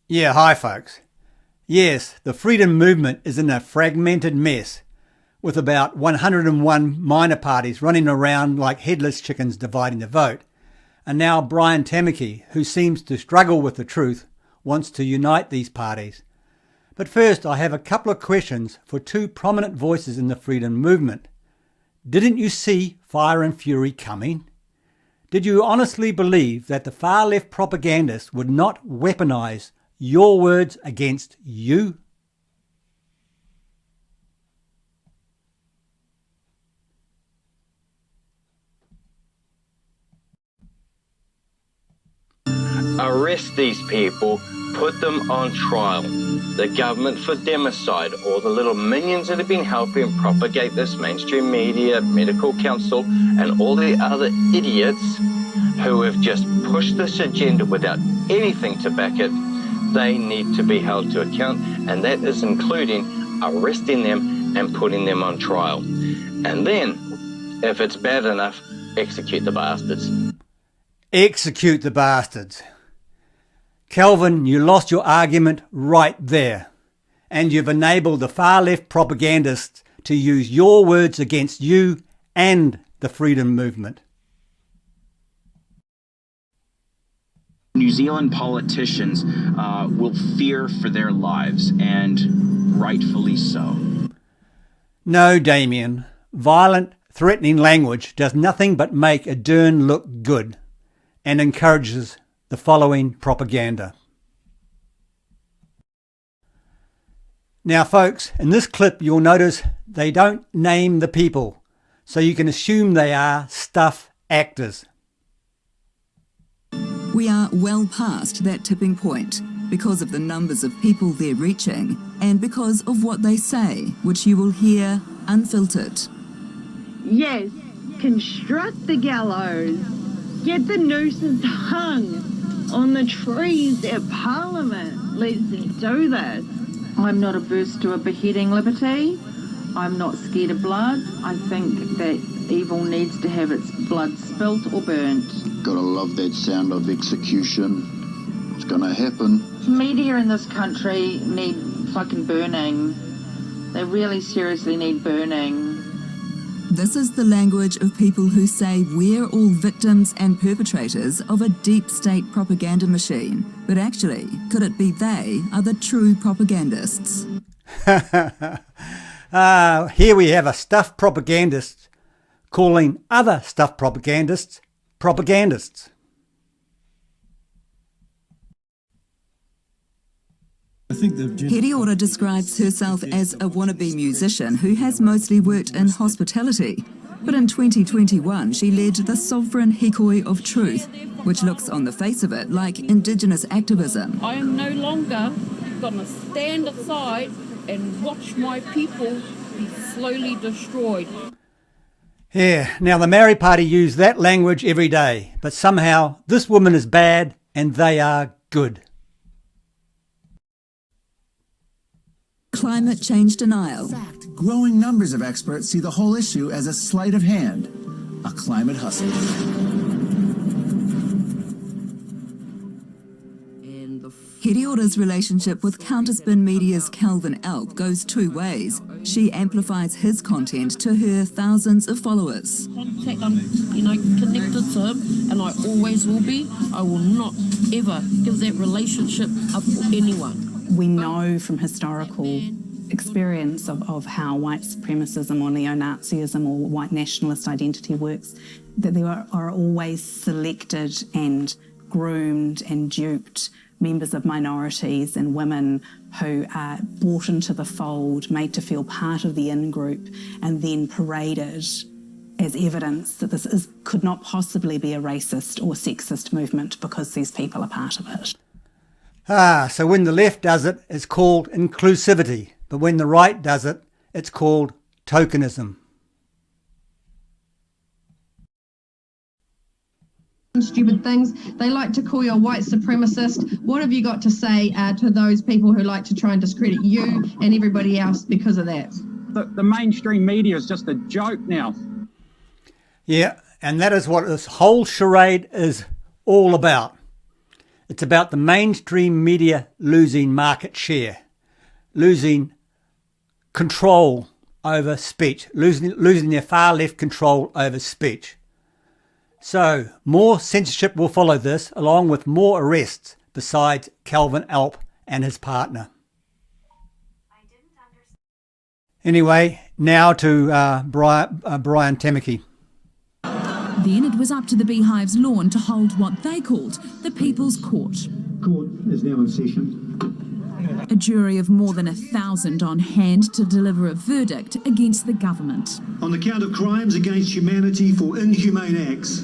Yeah, hi folks. Yes, the freedom movement is in a fragmented mess with about 101 minor parties running around like headless chickens dividing the vote. And now Brian Tamaki, who seems to struggle with the truth, wants to unite these parties. But first, I have a couple of questions for two prominent voices in the freedom movement. Didn't you see fire and fury coming? Did you honestly believe that the far-left propagandists would not weaponise your words against you? Arrest these people, put them on trial. The government for democide, all the little minions that have been helping propagate this, mainstream media, medical council, and all the other idiots who have just pushed this agenda without anything to back it, they need to be held to account, and that is including arresting them and putting them on trial. And then, if it's bad enough, execute the bastards. Execute the bastards. Calvin, you lost your argument right there, and you've enabled the far-left propagandists to use your words against you and the freedom movement. New Zealand politicians will fear for their lives, and rightfully so. No, Damien, violent, threatening language does nothing but make a Dern look good and encourages the following propaganda. Now folks, in this clip you'll notice they don't name the people, so you can assume they are stuff actors. We are well past that tipping point because of the numbers of people they're reaching and because of what they say, which you will hear unfiltered. Yes, construct the gallows. Get the nooses hung on the trees at Parliament. Let's do this. I'm not averse to a beheading liberty. I'm not scared of blood. I think that evil needs to have its blood spilt or burnt. Gotta love that sound of execution. It's gonna happen. Media in this country need fucking burning. They really seriously need burning. This is the language of people who say we're all victims and perpetrators of a deep state propaganda machine. But actually, could it be they are the true propagandists? Here we have a stuffed propagandist calling other stuffed propagandists propagandists. Heriora describes herself as a wannabe musician who has mostly worked in hospitality. But in 2021, she led the Sovereign Hikoi of Truth, which looks on the face of it like Indigenous activism. I am no longer going to stand aside and watch my people be slowly destroyed. Yeah, now the Maori Party use that language every day, but somehow this woman is bad and they are good. Climate change denial. Growing numbers of experts see the whole issue as a sleight of hand, a climate hustle. Heriora's relationship with Counterspin Media's Calvin Alp goes two ways. She amplifies his content to her thousands of followers. Contact, I'm connected to him, and I always will be. I will not ever give that relationship up for anyone. We know from historical experience of how white supremacism or neo-Nazism or white nationalist identity works, that there are always selected and groomed and duped members of minorities and women who are brought into the fold, made to feel part of the in-group, and then paraded as evidence that could not possibly be a racist or sexist movement because these people are part of it. So when the left does it, it's called inclusivity, but when the right does it, it's called tokenism. Stupid things. They like to call you a white supremacist. What have you got to say to those people who like to try and discredit you and everybody else because of that? The mainstream media is just a joke now. Yeah, and that is what this whole charade is all about. It's about the mainstream media losing market share, losing control over speech, losing their far left control over speech. So more censorship will follow this, along with more arrests besides Calvin Alp and his partner. Anyway, now to Brian Tamaki. Then it was up to the Beehive's lawn to hold what they called the People's Court. Court is now in session. A jury of more than 1,000 on hand to deliver a verdict against the government. On the count of crimes against humanity for inhumane acts,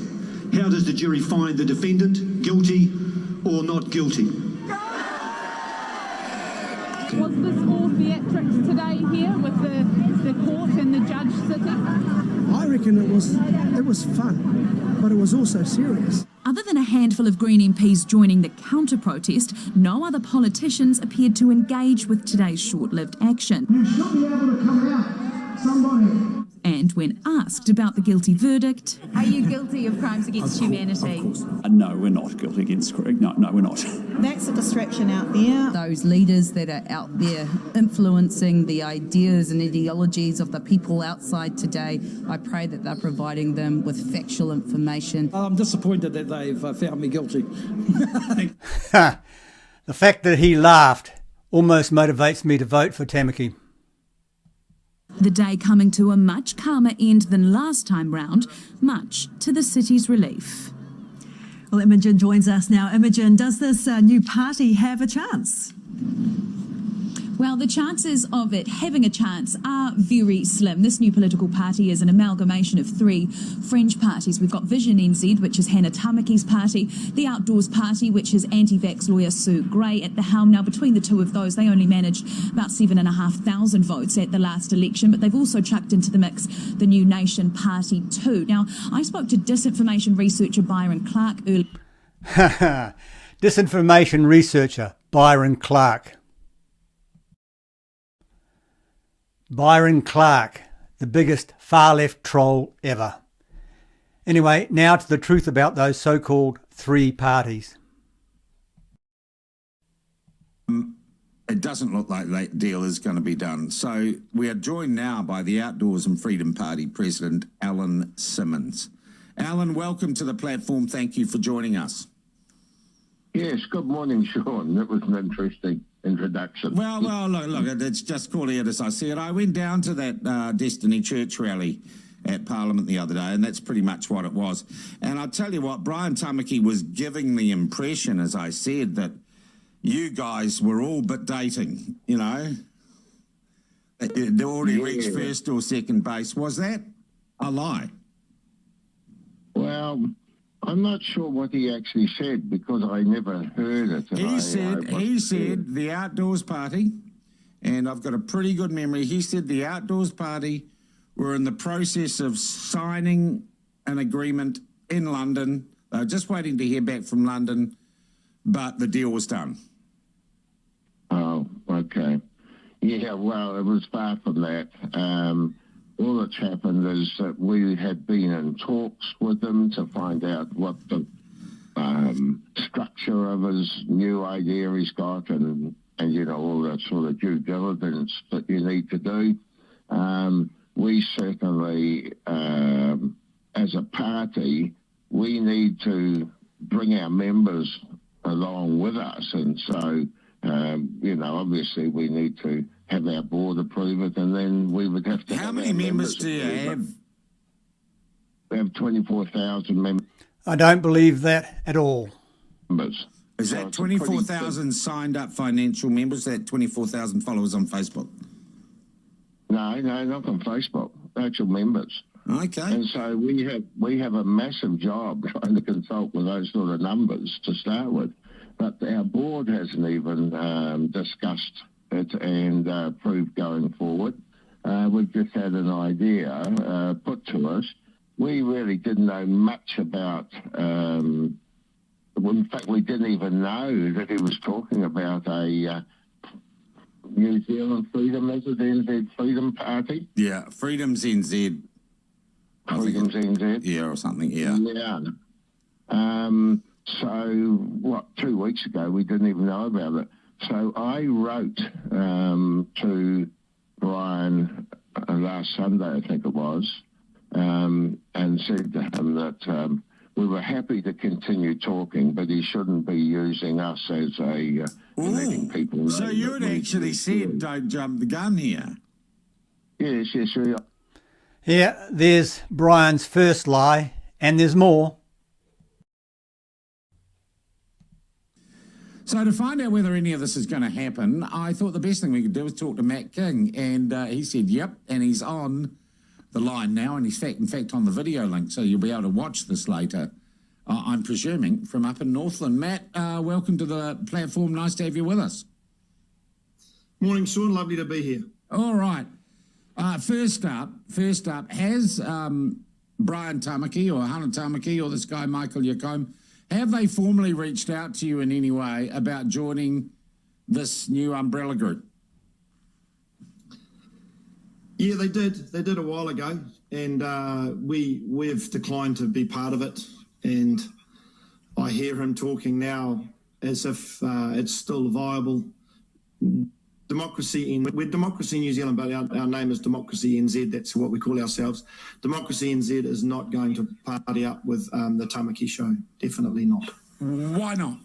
how does the jury find the defendant guilty or not guilty? Was this all theatrics today here with the court and the judge sitting? I reckon it was fun, but it was also serious. Other than a handful of Green MPs joining the counter-protest, no other politicians appeared to engage with today's short-lived action. You should be able to come out, somebody. And when asked about the guilty verdict... Are you guilty of crimes against humanity? No, we're not guilty against correct. No, we're not. That's a distraction out there. Those leaders that are out there influencing the ideas and ideologies of the people outside today, I pray that they're providing them with factual information. I'm disappointed that they've found me guilty. The fact that he laughed almost motivates me to vote for Tamaki. The day coming to a much calmer end than last time round, much to the city's relief. Well, Imogen joins us now. Imogen, does this new party have a chance? Well, the chances of it having a chance are very slim. This new political party is an amalgamation of three fringe parties. We've got Vision NZ, which is Hannah Tamaki's party, the Outdoors Party, which is anti-vax lawyer Sue Gray at the helm. Now, between the two of those, they only managed about 7,500 votes at the last election, but they've also chucked into the mix the New Nation Party too. Now, I spoke to disinformation researcher Byron Clark earlier. Disinformation researcher Byron Clark. Byron Clark, the biggest far-left troll ever. Anyway, now to the truth about those so-called three parties. It doesn't look like that deal is going to be done. So we are joined now by the Outdoors and Freedom Party President, Alan Simmons. Alan, welcome to the platform. Thank you for joining us. Yes, good morning, Sean. That was an interesting introduction. Well, look, it's just called out as I see it. I went down to that Destiny Church rally at Parliament the other day, and that's pretty much what it was. And I'll tell you what, Brian Tamaki was giving the impression, as I said, that you guys were all but dating, you know. They already reached first or second base. Was that a lie? Well, I'm not sure what he actually said because I never heard it. He said the Outdoors Party, and I've got a pretty good memory. He said the Outdoors Party were in the process of signing an agreement in London. They were just waiting to hear back from London, but the deal was done. Oh, okay. Yeah, well, it was far from that. All that's happened is that we had been in talks with him to find out what the structure of his new idea he's got and you know, all that sort of due diligence that you need to do. We certainly, as a party, we need to bring our members along with us. And so, you know, obviously we need to have our board approve it, and then we would have to. How many members do you have? We have 24,000 members. I don't believe that at all. Is that 24,000 signed up financial members? That 24,000 followers on Facebook? No, not on Facebook. Actual members. Okay. And so we have a massive job trying to consult with those sort of numbers to start with, but our board hasn't even discussed it and approved going forward. We've just had an idea put to us. We really didn't know much about. In fact, we didn't even know that he was talking about a New Zealand Freedom, is it NZ Freedom Party? Yeah, Freedom's NZ. Freedom's NZ. Yeah, or something. Yeah. Yeah. So, 2 weeks ago, we didn't even know about it. So I wrote to Brian last Sunday, I think it was, and said to him that we were happy to continue talking, but he shouldn't be using us as letting people know. So you had actually said, don't jump the gun here. Yes. Yeah, there's Brian's first lie, and there's more. So to find out whether any of this is going to happen, I thought the best thing we could do was talk to Matt King, and he said, yep, and he's on the line now, and he's in fact on the video link, so you'll be able to watch this later, I'm presuming, from up in Northland. Matt, welcome to the platform. Nice to have you with us. Morning, Sean. Lovely to be here. All right. First up, has Brian Tamaki or Hannah Tamaki or this guy Michael Yacombe, have they formally reached out to you in any way about joining this new umbrella group? Yeah, they did. They did a while ago, and we've declined to be part of it. And I hear him talking now as if it's still viable. We're Democracy New Zealand, but our name is Democracy NZ. That's what we call ourselves. Democracy NZ is not going to party up with the Tamaki show. Definitely not. Why not?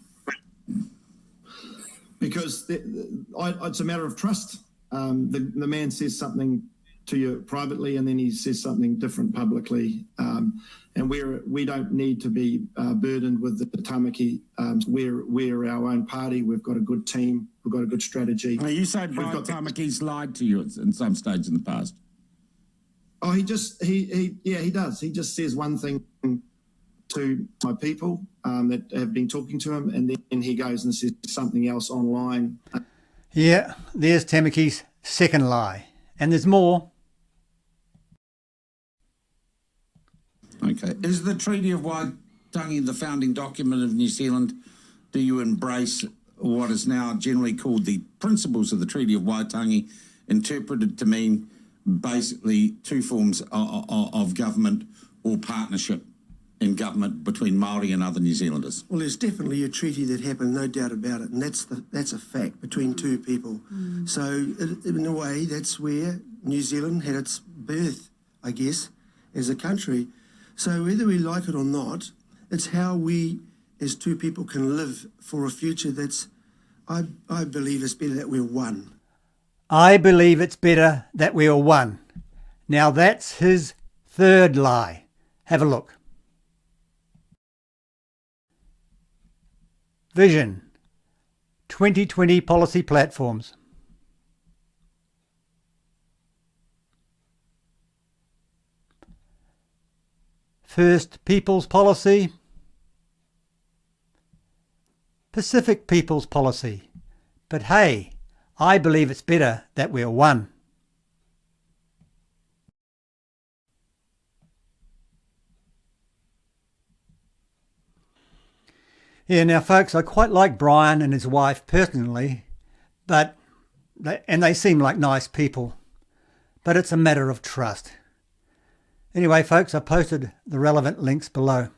Because it's a matter of trust. The man says something to you privately, and then he says something different publicly. And we don't need to be burdened with the Tamaki. We're our own party. We've got a good team. We've got a good strategy. Now, you say Brian Tamaki's lied to you in some stage in the past. Oh, he does. He just says one thing to my people that have been talking to him, and then he goes and says something else online. Yeah, there's Tamaki's second lie. And there's more. Okay. Is the Treaty of Waitangi the founding document of New Zealand? Do you embrace what is now generally called the principles of the Treaty of Waitangi, interpreted to mean basically two forms of government or partnership in government between Māori and other New Zealanders? Well, there's definitely a treaty that happened, no doubt about it, and that's a fact between two people. So in a way, that's where New Zealand had its birth, I guess, as a country. So whether we like it or not, it's how we as two people can live for a future that's, I believe it's better that we're one. I believe it's better that we are one. Now that's his third lie. Have a look. Vision 2020 policy platforms. First People's Policy, Pacific People's Policy. But hey, I believe it's better that we're one. Yeah, now folks, I quite like Brian and his wife personally, and they seem like nice people, but it's a matter of trust. Anyway, folks, I posted the relevant links below.